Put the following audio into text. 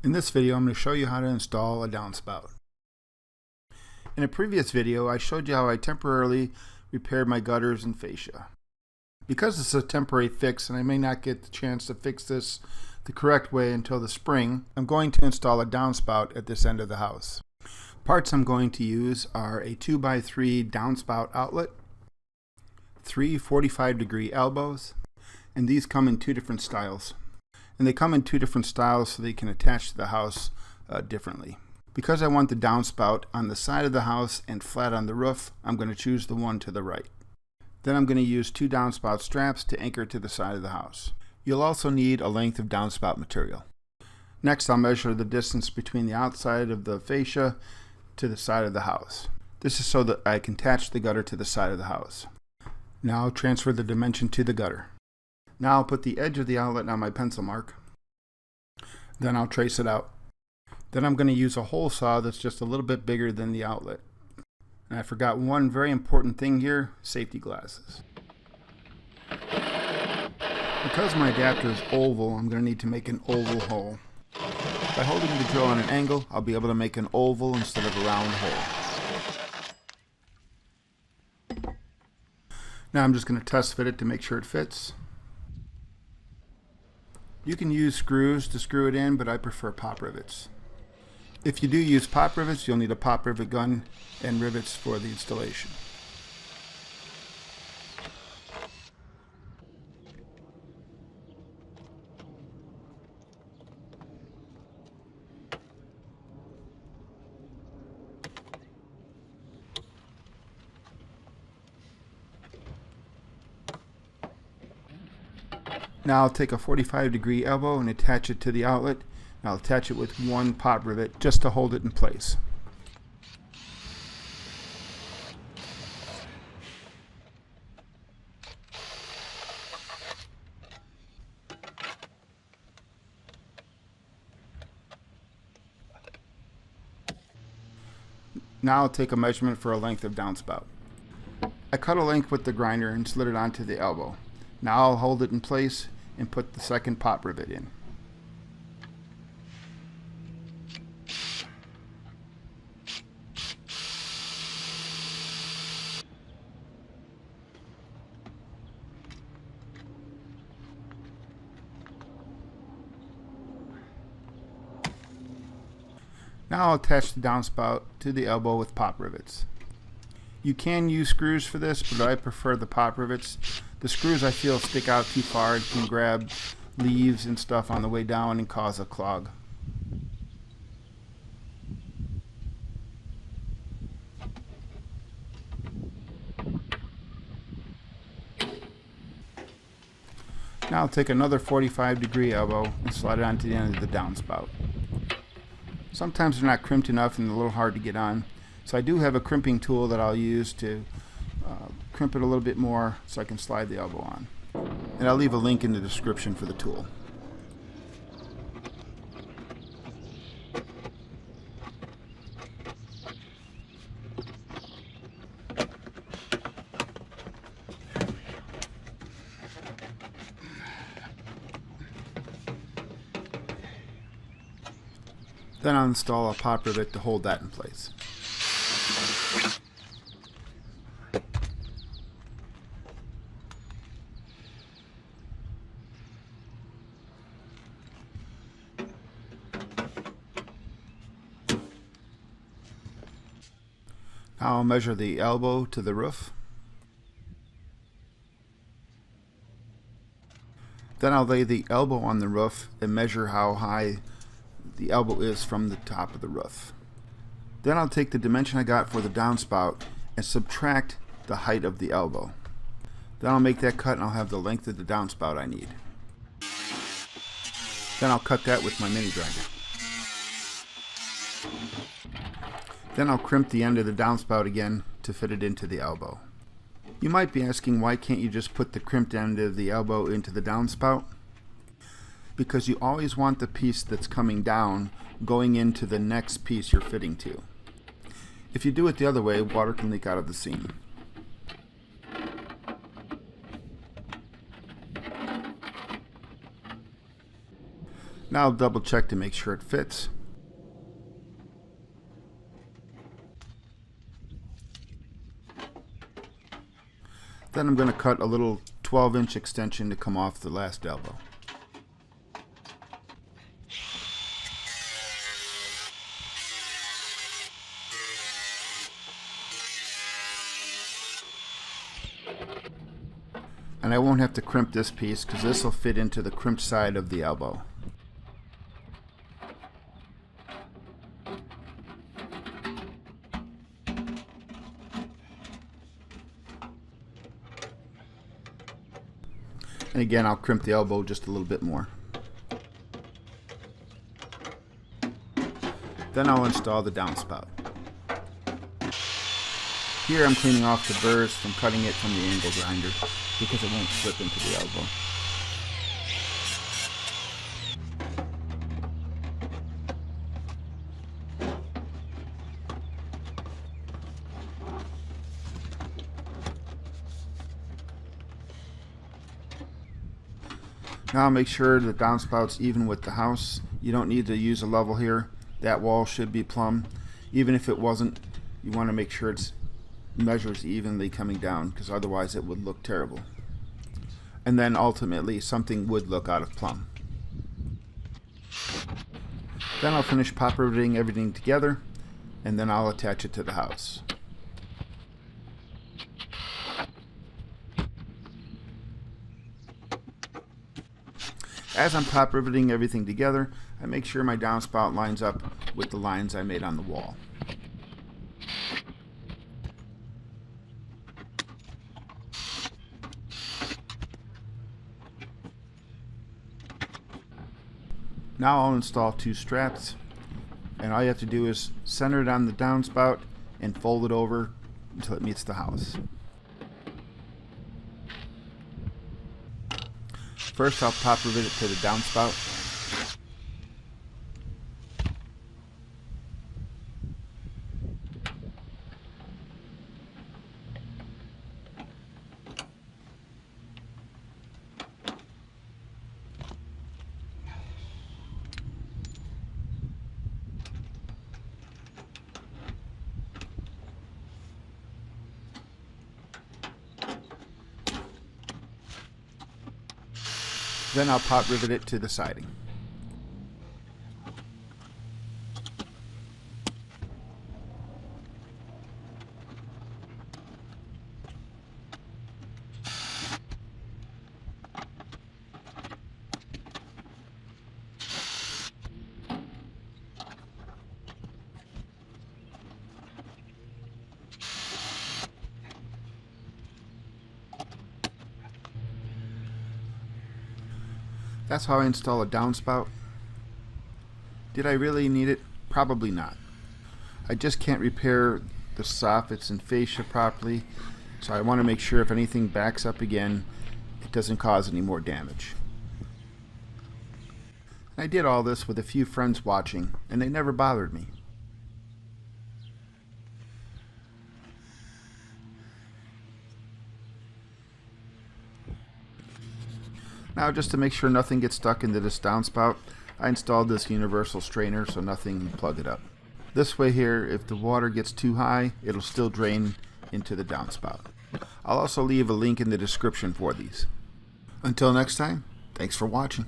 In this video, I'm going to show you how to install a downspout. In a previous video, I showed you how I temporarily repaired my gutters and fascia. Because it's a temporary fix and I may not get the chance to fix this the correct way until the spring, I'm going to install a downspout at this end of the house. Parts I'm going to use are a 2x3 downspout outlet, 3 45-degree elbows, and these come in two different styles. And they come in two different styles so they can attach to the house differently. Because I want the downspout on the side of the house and flat on the roof, I'm going to choose the one to the right. Then I'm going to use two downspout straps to anchor to the side of the house. You'll also need a length of downspout material. Next, I'll measure the distance between the outside of the fascia to the side of the house. This is so that I can attach the gutter to the side of the house. Now I'll transfer the dimension to the gutter. Now I'll put the edge of the outlet on my pencil mark. Then I'll trace it out. Then I'm going to use a hole saw that's just a little bit bigger than the outlet. And I forgot one very important thing here, safety glasses. Because my adapter is oval, I'm going to need to make an oval hole. By holding the drill on an angle, I'll be able to make an oval instead of a round hole. Now I'm just going to test fit it to make sure it fits. You can use screws to screw it in, but I prefer pop rivets. If you do use pop rivets, you'll need a pop rivet gun and rivets for the installation. Now I'll take a 45-degree elbow and attach it to the outlet. I'll attach it with one pop rivet just to hold it in place. Now I'll take a measurement for a length of downspout. I cut a length with the grinder and slid it onto the elbow. Now I'll hold it in place and put the second pop rivet in. Now I'll attach the downspout to the elbow with pop rivets. You can use screws for this, but I prefer the pop rivets. The screws I feel stick out too far and can grab leaves and stuff on the way down and cause a clog. Now I'll take another 45-degree elbow and slide it onto the end of the downspout. Sometimes they're not crimped enough and they're a little hard to get on. So I do have a crimping tool that I'll use to crimp it a little bit more so I can slide the elbow on. And I'll leave a link in the description for the tool. Then I'll install a pop rivet to hold that in place. Now I'll measure the elbow to the roof. Then I'll lay the elbow on the roof and measure how high the elbow is from the top of the roof. Then I'll take the dimension I got for the downspout and subtract the height of the elbow. Then I'll make that cut and I'll have the length of the downspout I need. Then I'll cut that with my mini grinder. Then I'll crimp the end of the downspout again to fit it into the elbow. You might be asking, why can't you just put the crimped end of the elbow into the downspout? Because you always want the piece that's coming down going into the next piece you're fitting to. If you do it the other way, water can leak out of the seam. Now I'll double check to make sure it fits. Then I'm going to cut a little 12-inch extension to come off the last elbow. And I won't have to crimp this piece because this will fit into the crimped side of the elbow. And again, I'll crimp the elbow just a little bit more. Then I'll install the downspout. Here I'm cleaning off the burrs from cutting it from the angle grinder because it won't slip into the elbow. Now make sure the downspout's even with the house. You don't need to use a level here. That wall should be plumb. Even if it wasn't, you want to make sure it's measures evenly coming down, because otherwise it would look terrible. And then ultimately something would look out of plumb. Then I'll finish pop riveting everything together, and then I'll attach it to the house. As I'm pop riveting everything together, I make sure my downspout lines up with the lines I made on the wall. Now I'll install two straps, and all you have to do is center it on the downspout and fold it over until it meets the house. First I'll pop rivet it to the downspout. Then I'll pop rivet it to the siding. That's how I install a downspout. Did I really need it? Probably not. I just can't repair the soffits and fascia properly, so I want to make sure if anything backs up again, it doesn't cause any more damage. I did all this with a few friends watching, and they never bothered me. Now, just to make sure nothing gets stuck into this downspout, I installed this universal strainer so nothing will plug it up. This way here, if the water gets too high, it'll still drain into the downspout. I'll also leave a link in the description for these. Until next time, thanks for watching.